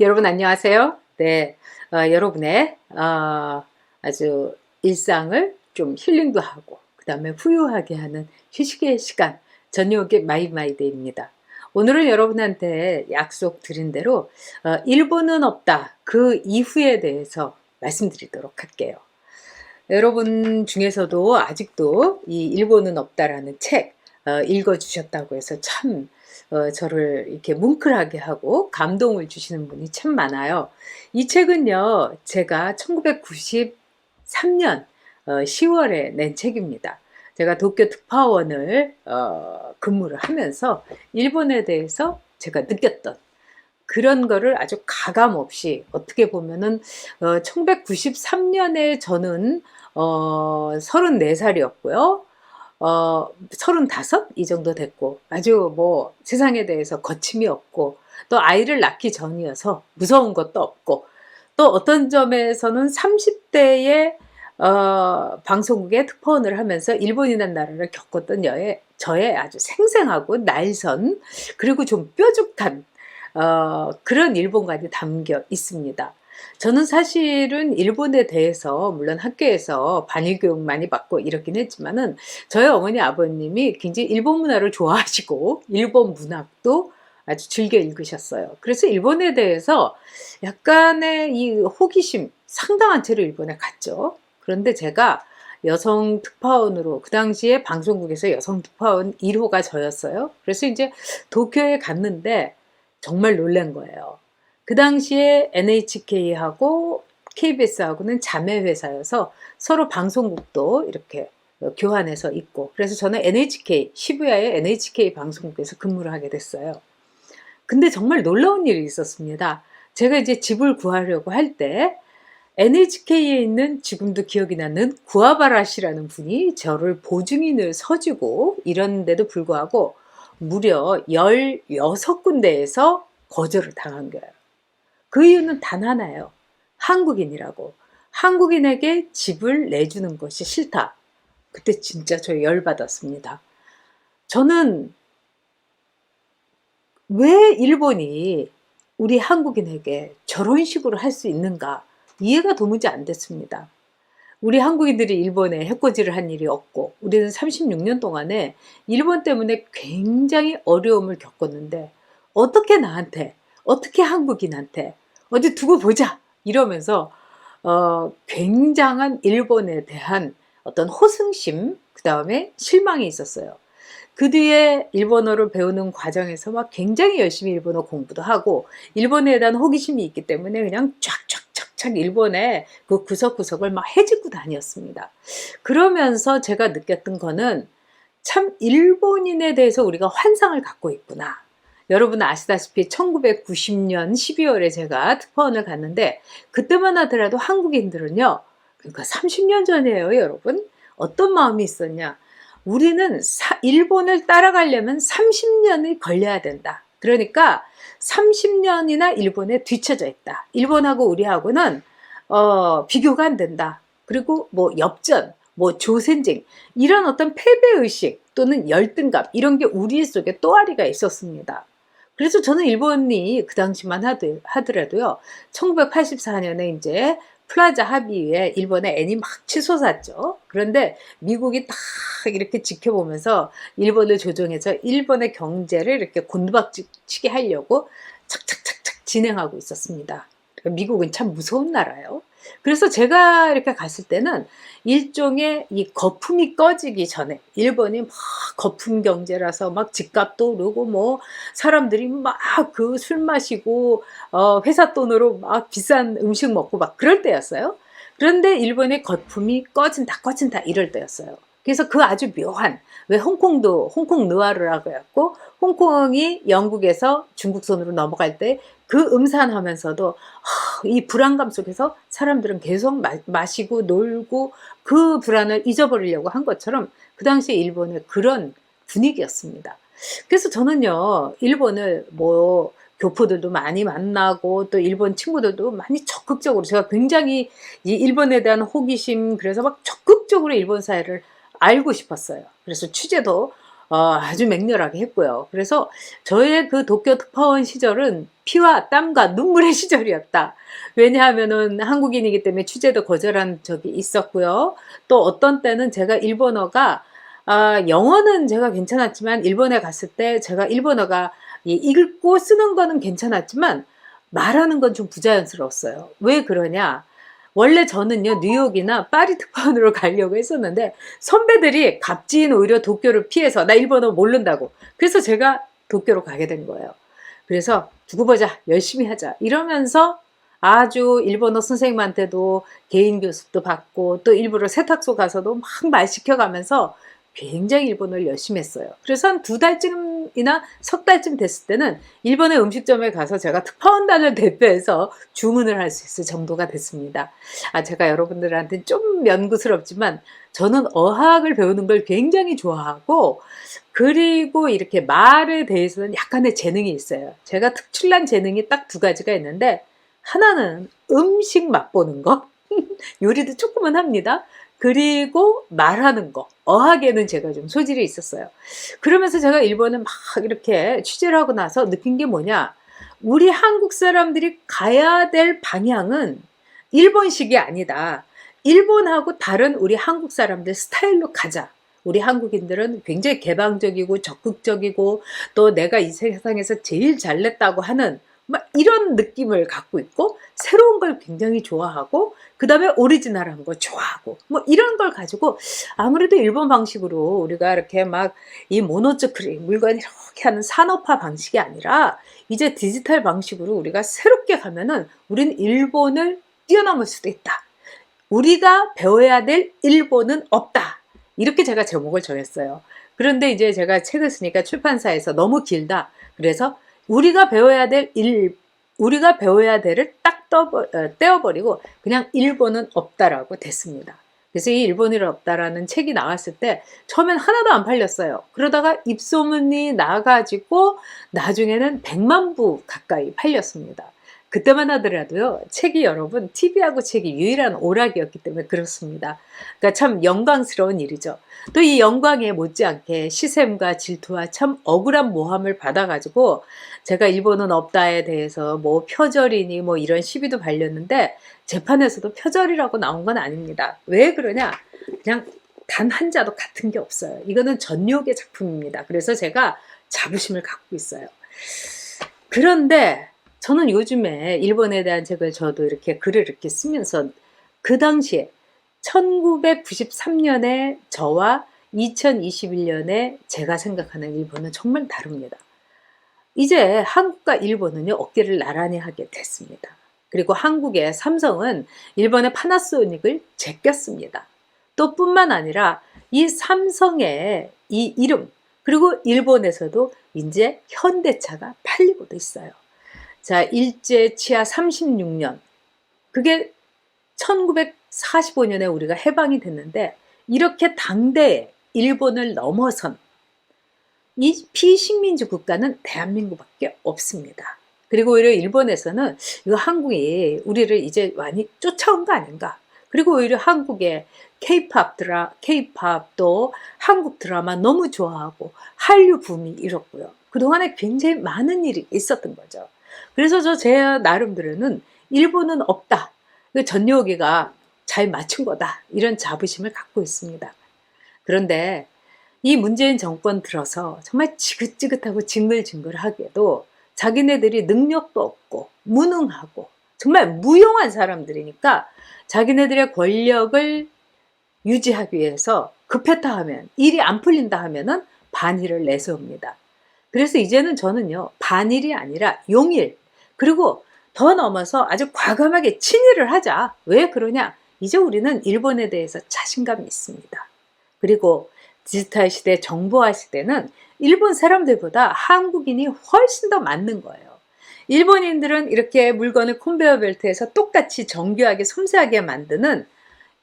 여러분 안녕하세요. 네, 여러분의 아주 일상을 좀 힐링도 하고 그 다음에 후유하게 하는 휴식의 시간 저녁의 마이마이데이입니다. 오늘은 여러분한테 약속드린 대로 일본은 없다 그 이후에 대해서 말씀드리도록 할게요. 여러분 중에서도 아직도 이 일본은 없다라는 책 읽어주셨다고 해서 참 저를 이렇게 뭉클하게 하고 감동을 주시는 분이 참 많아요. 이 책은요, 제가 1993년 10월에 낸 책입니다. 제가 도쿄 특파원을 근무를 하면서 일본에 대해서 제가 느꼈던 그런 거를 아주 가감 없이 어떻게 보면은 1993년에 저는 34살이었고요. 35? 이 정도 됐고 아주 뭐 세상에 대해서 거침이 없고 또 아이를 낳기 전이어서 무서운 것도 없고 또 어떤 점에서는 30대에 방송국에 특파원을 하면서 일본이라는 나라를 겪었던 저의 아주 생생하고 날선 그리고 좀 뾰족한 그런 일본관이 담겨 있습니다. 저는 사실은 일본에 대해서 물론 학교에서 반일 교육 많이 받고 이렇긴 했지만은 저희 어머니 아버님이 굉장히 일본 문화를 좋아하시고 일본 문학도 아주 즐겨 읽으셨어요. 그래서 일본에 대해서 약간의 이 호기심 상당한 채로 일본에 갔죠. 그런데 제가 여성 특파원으로 그 당시에 방송국에서 여성 특파원 1호가 저였어요. 그래서 이제 도쿄에 갔는데 정말 놀란 거예요. 그 당시에 NHK하고 KBS하고는 자매 회사여서 서로 방송국도 이렇게 교환해서 있고 그래서 저는 NHK 시부야의 NHK 방송국에서 근무를 하게 됐어요. 근데 정말 놀라운 일이 있었습니다. 제가 이제 집을 구하려고 할 때 NHK에 있는 지금도 기억이 나는 구아바라 씨라는 분이 저를 보증인을 서주고 이런데도 불구하고 무려 16군데에서 거절을 당한 거예요. 그 이유는 단 하나예요. 한국인이라고. 한국인에게 집을 내주는 것이 싫다. 그때 진짜 저 열받았습니다. 저는 왜 일본이 우리 한국인에게 저런 식으로 할 수 있는가 이해가 도무지 안 됐습니다. 우리 한국인들이 일본에 해코지를 한 일이 없고 우리는 36년 동안에 일본 때문에 굉장히 어려움을 겪었는데 어떻게 나한테 어떻게 한국인한테 어디 두고 보자 이러면서 굉장한 일본에 대한 어떤 호승심 그 다음에 실망이 있었어요. 그 뒤에 일본어를 배우는 과정에서 막 굉장히 열심히 일본어 공부도 하고 일본에 대한 호기심이 있기 때문에 그냥 쫙쫙쫙쫙 일본의 그 구석구석을 막 헤집고 다녔습니다. 그러면서 제가 느꼈던 거는 참 일본인에 대해서 우리가 환상을 갖고 있구나. 여러분 아시다시피 1990년 12월에 제가 특파원을 갔는데 그때만 하더라도 한국인들은요. 그러니까 30년 전이에요, 여러분. 어떤 마음이 있었냐. 우리는 일본을 따라가려면 30년이 걸려야 된다. 그러니까 30년이나 일본에 뒤처져 있다. 일본하고 우리하고는 비교가 안 된다. 그리고 뭐 엽전, 뭐 조센쟁 이런 어떤 패배의식 또는 열등감 이런 게 우리 속에 또아리가 있었습니다. 그래서 저는 일본이 그 당시만 하더라도요. 1984년에 이제 플라자 합의에 일본의 애니 막 치솟았죠. 그런데 미국이 딱 이렇게 지켜보면서 일본을 조종해서 일본의 경제를 이렇게 곤두박질치게 하려고 착착착착 진행하고 있었습니다. 미국은 참 무서운 나라예요. 그래서 제가 이렇게 갔을 때는 일종의 이 거품이 꺼지기 전에 일본이 막 거품 경제라서 막 집값도 오르고 뭐 사람들이 막 그 술 마시고 회사 돈으로 막 비싼 음식 먹고 막 그럴 때였어요. 그런데 일본의 거품이 꺼진다 이럴 때였어요. 그래서 그 아주 묘한 왜 홍콩도 홍콩 느와르라고 해갖고 홍콩이 영국에서 중국 손으로 넘어갈 때 그 음산하면서도 이 불안감 속에서 사람들은 계속 마시고 놀고 그 불안을 잊어버리려고 한 것처럼 그 당시에 일본의 그런 분위기였습니다. 그래서 저는요 일본을 뭐 교포들도 많이 만나고 또 일본 친구들도 많이 적극적으로 제가 굉장히 이 일본에 대한 호기심 그래서 막 적극적으로 일본 사회를 알고 싶었어요. 그래서 취재도 아주 맹렬하게 했고요. 그래서 저의 그 도쿄 특파원 시절은 피와 땀과 눈물의 시절이었다. 왜냐하면은 한국인이기 때문에 취재도 거절한 적이 있었고요. 또 어떤 때는 제가 일본어가 영어는 제가 괜찮았지만 일본에 갔을 때 제가 일본어가 읽고 쓰는 거는 괜찮았지만 말하는 건 좀 부자연스러웠어요. 왜 그러냐? 원래 저는요, 뉴욕이나 파리 특파원으로 가려고 했었는데, 선배들이 갑진 오히려 도쿄를 피해서, 나 일본어 모른다고. 그래서 제가 도쿄로 가게 된 거예요. 그래서 두고 보자, 열심히 하자. 이러면서 아주 일본어 선생님한테도 개인 교습도 받고, 또 일부러 세탁소 가서도 막 말 시켜가면서 굉장히 일본어를 열심히 했어요. 그래서 한 2달쯤이나 석 달쯤 됐을 때는 일본의 음식점에 가서 제가 특파원단을 대표해서 주문을 할 수 있을 정도가 됐습니다. 제가 여러분들한테 좀 면구스럽지만 저는 어학을 배우는 걸 굉장히 좋아하고, 그리고 이렇게 말에 대해서는 약간의 재능이 있어요. 제가 특출난 재능이 딱 2가지가 있는데, 하나는 음식 맛보는 거. 요리도 조금은 합니다. 그리고 말하는 거, 어학에는 제가 좀 소질이 있었어요. 그러면서 제가 일본을 막 이렇게 취재를 하고 나서 느낀 게 뭐냐, 우리 한국 사람들이 가야 될 방향은 일본식이 아니다. 일본하고 다른 우리 한국 사람들 스타일로 가자. 우리 한국인들은 굉장히 개방적이고 적극적이고, 또 내가 이 세상에서 제일 잘냈다고 하는 막 이런 느낌을 갖고 있고, 새로운 걸 굉장히 좋아하고, 그 다음에 오리지널한 거 좋아하고, 뭐 이런 걸 가지고 아무래도 일본 방식으로 우리가 이렇게 막 이 모노초크리 물건 이렇게 하는 산업화 방식이 아니라 이제 디지털 방식으로 우리가 새롭게 가면은 우리는 일본을 뛰어넘을 수도 있다. 우리가 배워야 될 일본은 없다. 이렇게 제가 제목을 정했어요. 그런데 이제 제가 책을 쓰니까 출판사에서 너무 길다. 그래서 우리가 배워야 될을 딱 떼어버리고 그냥 일본은 없다라고 됐습니다. 그래서 이 일본은 없다라는 책이 나왔을 때 처음엔 하나도 안 팔렸어요. 그러다가 입소문이 나가지고 나중에는 100만 부 가까이 팔렸습니다. 그때만 하더라도요, 책이 여러분, TV하고 책이 유일한 오락이었기 때문에 그렇습니다. 그러니까 참 영광스러운 일이죠. 또 이 영광에 못지않게 시샘과 질투와 참 억울한 모함을 받아가지고 제가 일본은 없다에 대해서 뭐 표절이니 뭐 이런 시비도 발렸는데 재판에서도 표절이라고 나온 건 아닙니다. 왜 그러냐? 그냥 단 한 자도 같은 게 없어요. 이거는 전욕의 작품입니다. 그래서 제가 자부심을 갖고 있어요. 그런데 저는 요즘에 일본에 대한 책을 저도 이렇게 글을 이렇게 쓰면서 그 당시에 1993년에 저와 2021년에 제가 생각하는 일본은 정말 다릅니다. 이제 한국과 일본은요, 어깨를 나란히 하게 됐습니다. 그리고 한국의 삼성은 일본의 파나소닉을 제꼈습니다. 또 뿐만 아니라 이 삼성의 이 이름, 그리고 일본에서도 이제 현대차가 팔리고도 있어요. 자, 일제 치하 36년. 그게 1945년에 우리가 해방이 됐는데, 이렇게 당대에 일본을 넘어선 이 피식민지 국가는 대한민국밖에 없습니다. 그리고 오히려 일본에서는 이거 한국이 우리를 이제 많이 쫓아온 거 아닌가. 그리고 오히려 한국의 케이팝 또 한국 드라마 너무 좋아하고 한류 붐이 일었고요. 그동안에 굉장히 많은 일이 있었던 거죠. 그래서 제 나름대로는 일본은 없다. 전요기가 잘 맞춘 거다. 이런 자부심을 갖고 있습니다. 그런데 이 문재인 정권 들어서 정말 지긋지긋하고 징글징글하게도 자기네들이 능력도 없고 무능하고 정말 무용한 사람들이니까 자기네들의 권력을 유지하기 위해서 급했다 하면, 일이 안 풀린다 하면은 반일을 내세웁니다. 그래서 이제는 저는요, 반일이 아니라 용일, 그리고 더 넘어서 아주 과감하게 친일을 하자. 왜 그러냐? 이제 우리는 일본에 대해서 자신감이 있습니다. 그리고 디지털 시대, 정보화 시대는 일본 사람들보다 한국인이 훨씬 더 맞는 거예요. 일본인들은 이렇게 물건을 컨베이어 벨트에서 똑같이 정교하게 섬세하게 만드는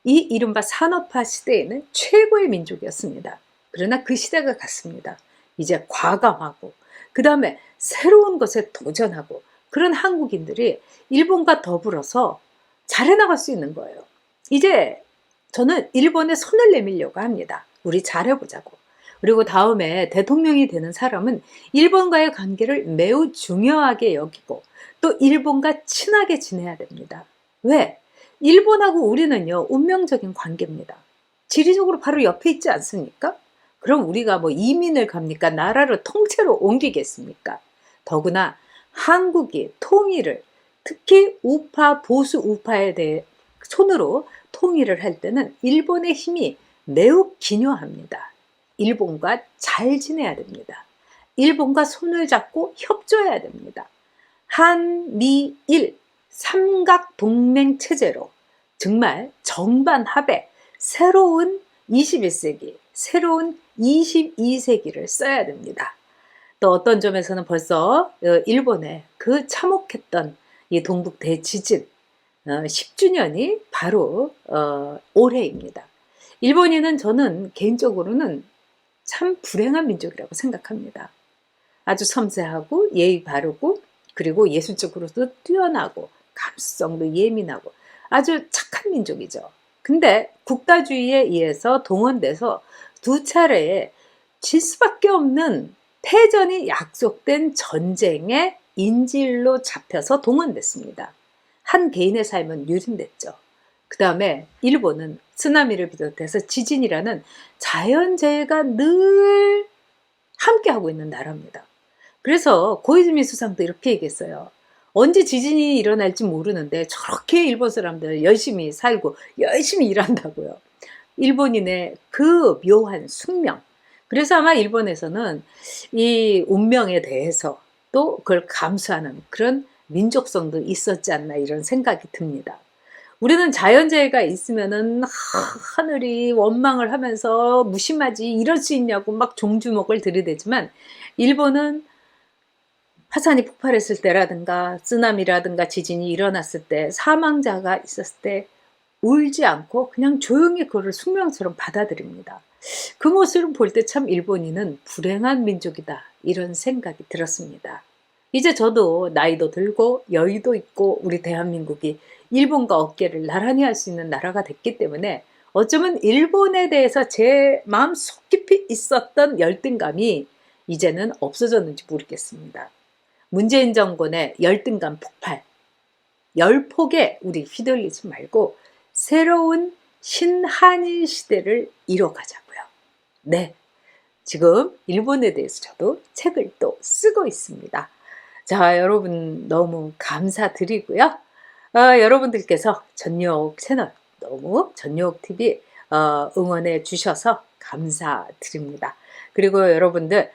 이 이른바 산업화 시대에는 최고의 민족이었습니다. 그러나 그 시대가 갔습니다. 이제 과감하고 그 다음에 새로운 것에 도전하고 그런 한국인들이 일본과 더불어서 잘해나갈 수 있는 거예요. 이제 저는 일본에 손을 내밀려고 합니다. 우리 잘해보자고. 그리고 다음에 대통령이 되는 사람은 일본과의 관계를 매우 중요하게 여기고 또 일본과 친하게 지내야 됩니다. 왜? 일본하고 우리는요, 운명적인 관계입니다. 지리적으로 바로 옆에 있지 않습니까? 그럼 우리가 뭐 이민을 갑니까? 나라를 통째로 옮기겠습니까? 더구나 한국이 통일을, 특히 우파, 보수 우파에 대해 손으로 통일을 할 때는 일본의 힘이 매우 기묘합니다. 일본과 잘 지내야 됩니다. 일본과 손을 잡고 협조해야 됩니다. 한미일 삼각 동맹 체제로 정말 정반합의 새로운 21세기, 새로운 22세기를 써야 됩니다. 또 어떤 점에서는 벌써 일본의 그 참혹했던 이 동북 대지진 10주년이 바로 올해입니다. 일본인은 저는 개인적으로는 참 불행한 민족이라고 생각합니다. 아주 섬세하고 예의 바르고 그리고 예술적으로도 뛰어나고 감수성도 예민하고 아주 착한 민족이죠. 근데 국가주의에 의해서 동원돼서 두 차례에 질 수밖에 없는 패전이 약속된 전쟁의 인질로 잡혀서 동원됐습니다. 한 개인의 삶은 유린됐죠. 그 다음에 일본은 쓰나미를 비롯해서 지진이라는 자연재해가 늘 함께하고 있는 나라입니다. 그래서 고이즈미 수상도 이렇게 얘기했어요. 언제 지진이 일어날지 모르는데 저렇게 일본 사람들 열심히 살고 열심히 일한다고요. 일본인의 그 묘한 숙명. 그래서 아마 일본에서는 이 운명에 대해서 또 그걸 감수하는 그런 민족성도 있었지 않나 이런 생각이 듭니다. 우리는 자연재해가 있으면은 하늘이 원망을 하면서 무심하지 이럴 수 있냐고 막 종주먹을 들이대지만 일본은 화산이 폭발했을 때라든가 쓰나미라든가 지진이 일어났을 때 사망자가 있었을 때 울지 않고 그냥 조용히 그거를 숙명처럼 받아들입니다. 그 모습을 볼 때 참 일본인은 불행한 민족이다 이런 생각이 들었습니다. 이제 저도 나이도 들고 여유도 있고 우리 대한민국이 일본과 어깨를 나란히 할 수 있는 나라가 됐기 때문에 어쩌면 일본에 대해서 제 마음 속 깊이 있었던 열등감이 이제는 없어졌는지 모르겠습니다. 문재인 정권의 열등감 폭발, 열폭에 우리 휘둘리지 말고 새로운 신한일 시대를 이뤄가자고요. 네, 지금 일본에 대해서 저도 책을 또 쓰고 있습니다. 자, 여러분 너무 감사드리고요. 여러분들께서 전역 채널 너무 전역TV 응원해 주셔서 감사드립니다. 그리고 여러분들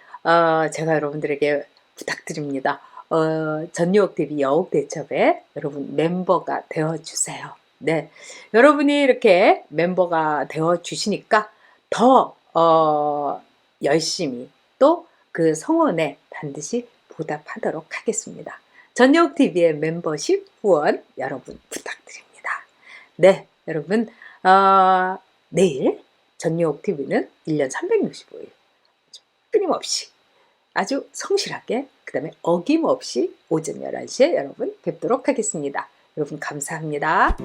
제가 여러분들에게 부탁드립니다. 전역TV 여옥대첩에 여러분 멤버가 되어주세요. 네, 여러분이 이렇게 멤버가 되어주시니까 더 열심히 또 그 성원에 반드시 보답하도록 하겠습니다. 전역TV의 멤버십 후원 여러분 부탁드립니다. 네, 여러분 내일 전역TV는 1년 365일 끊임없이 아주 성실하게 그 다음에 어김없이 오전 11시에 여러분 뵙도록 하겠습니다. 여러분 감사합니다.